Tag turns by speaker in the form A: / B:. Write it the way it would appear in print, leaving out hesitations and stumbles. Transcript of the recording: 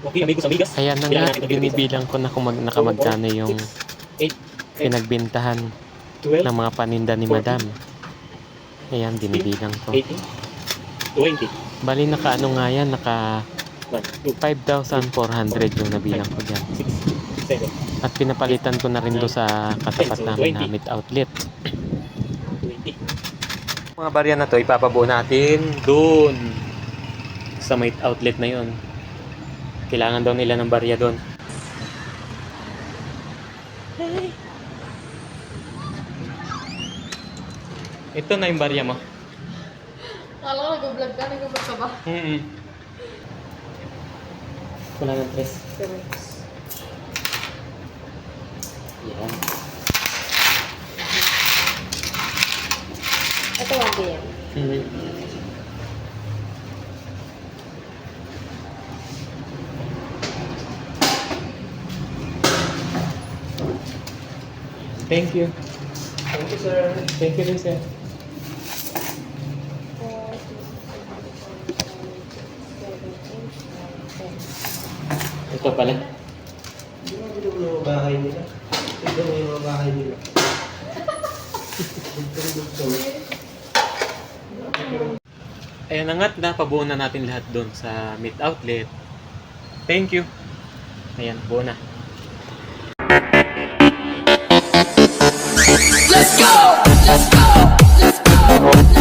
A: Okay, amigos, amigas.
B: Ayan na
A: Kailangan
B: nga,
A: natin mag-debate.
B: binibilang ko na kung nakamagkano yung
A: 8, 10,
B: pinagbintahan
A: 12,
B: ng mga paninda ni
A: 14,
B: Madam. Ayan, binibilang ko.
A: 18, 20.
B: Bali naka ano nga yan, naka
A: 1, 2,
B: 5,400 yung nabilang ko dyan.
A: 6, 7,
B: At pinapalitan ko na rin do sa katapat namin na meat outlet.
A: 20.
B: Mga barya na to, ipapabuo natin dun sa meat outlet na yun. Kailangan daw nila ng barya doon. Ito na yung barya mo.
C: Kala ko nag-vlog ka, nag-vlog ka ba?
A: Wala ng tres. Yan.
C: Ito 1 yan.
B: Thank you.
A: Thank you, sir.
B: Thank you din, sir. Ito pala.
A: Hindi mo dito yung bahay nila. Ito mo yung bahay nila.
B: Ayan na nga't napabuo na natin lahat doon sa meat outlet. Thank you. Ayan, buo na.
D: Let's go! Let's go! Let's go!